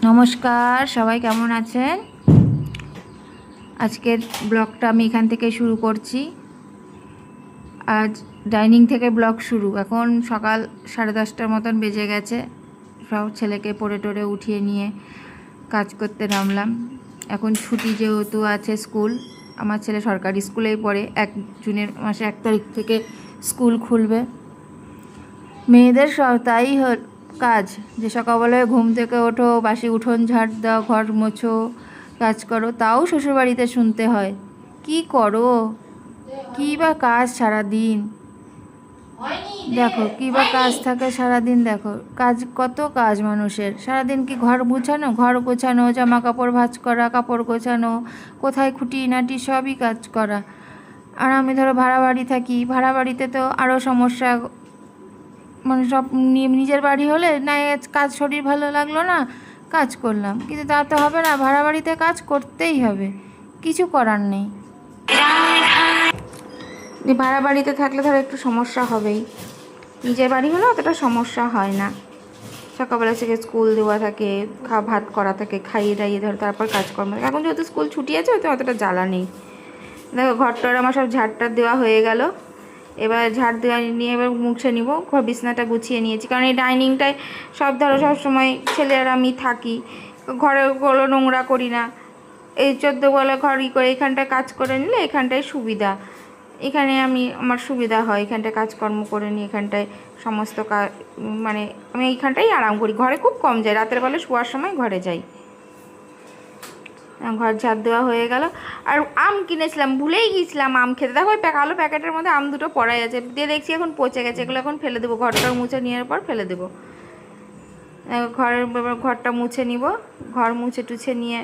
নমস্কার, সবাই কেমন আছেন? আজকের ব্লগটা আমি এখান থেকে শুরু করছি। আজ ডাইনিং থেকে ব্লগ শুরু। এখন সকাল 10:30টার মতন বেজে গেছে। সব ছেলেকে পড়ে টরে উঠিয়ে নিয়ে কাজ করতে নামলাম। এখন ছুটি যেহেতু আছে স্কুল, আমার ছেলে সরকারি স্কুলেই পড়ে। জুনের মাসে 1 তারিখ থেকে স্কুল খুলবে। মেয়েদের তাই কাজ যে সকালবেলায় ঘুম থেকে ওঠো, বাসি উঠোন ঝাড় দাও, ঘর মোছো, কাজ করো। তাও শ্বশুরবাড়িতে শুনতে হয়, কি করো, কী বা কাজ সারাদিন। দেখো কী বা কাজ থাকে সারাদিন। দেখো কাজ, কত কাজ মানুষের সারাদিন। কি ঘর গোছানো, জামা কাপড় ভাঁজ করা, কাপড় গোছানো, কোথায় খুঁটিনাটি সবই কাজ করা। আর আমি ধরো ভাড়া বাড়ি থাকি, ভাড়া বাড়িতে তো আরও সমস্যা। মানে সব নিজের বাড়ি হলে না, কাজ শরীর ভালো লাগলো না, কাজ করলাম, কিন্তু তা তো হবে না। ভাড়া বাড়িতে কাজ করতেই হবে, কিছু করার নেই। ভাড়া বাড়িতে থাকলে ধরো একটু সমস্যা হবেই, নিজের বাড়ি হলে অতটা সমস্যা হয় না। সকালবেলা থেকে স্কুল দেওয়া থাকে, ভাত করা থাকে, খাইয়ে দাইয়ে ধরো তারপর কাজকর্ম থাকে। এখন যেহেতু স্কুল ছুটি আছে, হয়তো অতটা জ্বালা নেই। দেখো ঘরটার আমার সব ঝাড়টার দেওয়া হয়ে গেল। এবার ঝাড় দেওয়া নিয়ে এবার মুছে নিব। ঘর বিছনাটা গুছিয়ে নিয়েছি, কারণ এই ডাইনিংটায় সব ধরো সবসময় ছেলে আর আমি থাকি। ঘরেগুলো নোংরা করি না। এই 14 বলা ঘর করে এখানটায় কাজ করে নিলে এখানটায় সুবিধা। এখানে আমার সুবিধা হয়, এখানটায় কাজকর্ম করে নিই। এখানটায় সমস্ত কাজ, মানে আমি এইখানটাই আরাম করি। ঘরে খুব কম যাই, রাতের বেলা শোয়ার সময় ঘরে যাই। ঘর ঝাড় দেওয়া হয়ে গেল। আর আম কিনেছিলাম, ভুলেই গিয়েছিলাম আম খেতে। দেখো ওই কালো প্যাকেটের মধ্যে আম দুটো পড়াই আছে, দিয়ে দেখছি এখন পচে গেছে। এগুলো এখন ফেলে দেবো, ঘরটা মুছে নেওয়ার পর ফেলে দেবো। ঘরটা মুছে নিব। ঘর মুছে টুছে নিয়ে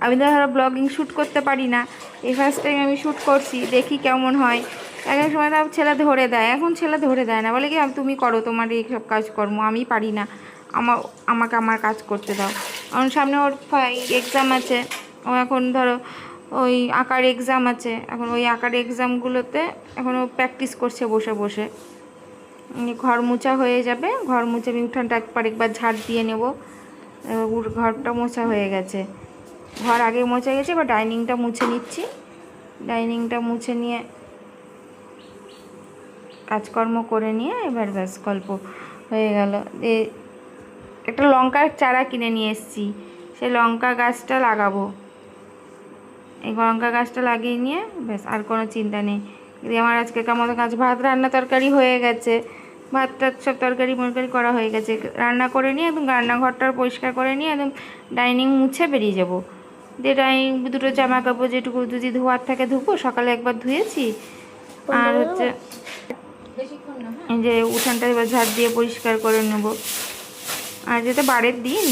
আমি তো ধরো ব্লগিং শ্যুট করতে পারি না, এই ফার্স্ট টাইম আমি শ্যুট করছি, দেখি কেমন হয়। এক সময় তো ছেলে ধরে দেয়, এখন ছেলে ধরে দেয় না, বলে কি তুমি করো তোমার এই সব কাজকর্ম, আমি পারি না, আমাকে আমার কাজ করতে দাও। কারণ সামনে ওর এক্সাম আছে। ও এখন ধরো ওই আঁকার এক্সাম আছে, এখন ওই আঁকার এক্সামগুলোতে এখন ও প্র্যাকটিস করছে বসে বসে। ঘর মোছা হয়ে যাবে, ঘর মুছে আমি উঠানটা একবার ঝাড় দিয়ে নেব। ঘরটা মোছা হয়ে গেছে, ঘর আগে মোছা গেছে। এবার ডাইনিংটা মুছে নিচ্ছি। ডাইনিংটা মুছে নিয়ে কাজকর্ম করে নিয়ে এবার ব্যাস গল্প হয়ে গেল। একটা লঙ্কার চারা কিনে নিয়ে এসেছি, সেই লঙ্কা গাছটা লাগাবো। এই লঙ্কা গাছটা লাগিয়ে নিয়ে ব্যাস আর কোনো চিন্তা নেই। আমার আজকে কেমন কাজ, ভাত রান্না তরকারি হয়ে গেছে, ভাতটা সব তরকারি মরকারি করা হয়ে গেছে। রান্না করে নিয়ে একদম রান্নাঘরটা পরিষ্কার করে নিয়ে একদম ডাইনিং মুছে বেরিয়ে যাব। দিয়ে ডাইনিং দুটো জামা কাপড় যেটুকু যদি ধোয়ার থাকে ধুবো, সকালে একবার ধুয়েছি। আর হচ্ছে এই যে উঠানটা এবার ঝাড় দিয়ে পরিষ্কার করে নেবো। আর যেতে বাড়ির দিন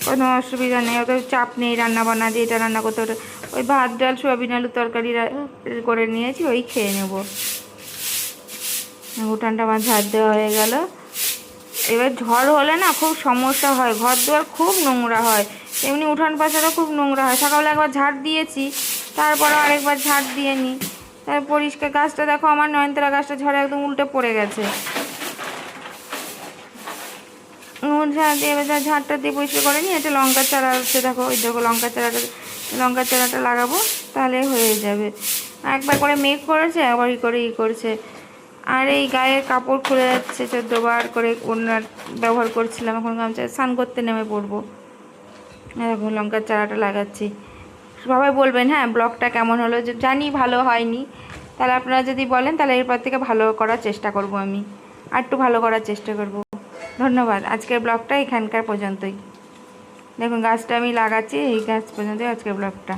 কোনো অসুবিধা নেই, অত চাপ নেই রান্না বান্না দিয়ে এটা রান্না করতে। ওটা ওই ভাত ডাল সোয়াবিন আলু তরকারি করে নিয়েছি, ওই খেয়ে নেব। উঠানটা আমার ঝাড় দেওয়া হয়ে গেল। এবার ঝড় হলে না খুব সমস্যা হয়, ঘর দুয়ার খুব নোংরা হয়, এমনি উঠান পাশারও খুব নোংরা হয়। সকালে একবার ঝাড় দিয়েছি, তারপরও আরেকবার ঝাড় দিয়ে নিই। তার পরিষ্কার। গাছটা দেখো আমার নয়নতারা গাছটা ঝড়ে একদম উল্টে পড়ে গেছে। ঝাড় দিয়ে এবার ঝাড়টা দিয়ে পরিষ্কার করে নিই। এটা লঙ্কার চারা হচ্ছে, দেখো ওই দেখো লঙ্কার চারাটা লাগাবো, তাহলে হয়ে যাবে। একবার করে মেঘ করেছে, আবার ই করছে। আর এই গায়ে কাপড় খুলে যাচ্ছে, 14 বার করে ওনার ব্যবহার করছিলাম, এখন গামছা স্নান করতে নেমে পড়বো। দেখো লঙ্কার চারাটা লাগাচ্ছি। সবাই বলবেন হ্যাঁ ব্লগটা কেমন হলো, জানি ভালো হয়নি, তাহলে আপনারা যদি বলেন তাহলে এরপর থেকে ভালো করার চেষ্টা করব। আমি আর একটু ভালো করার চেষ্টা করব। ধন্যবাদ। আজকের ব্লগটা এখানকার পর্যন্তই। দেখুন গাছটা আমি লাগাচ্ছি, এই গাছ পর্যন্তই আজকের ব্লগটা।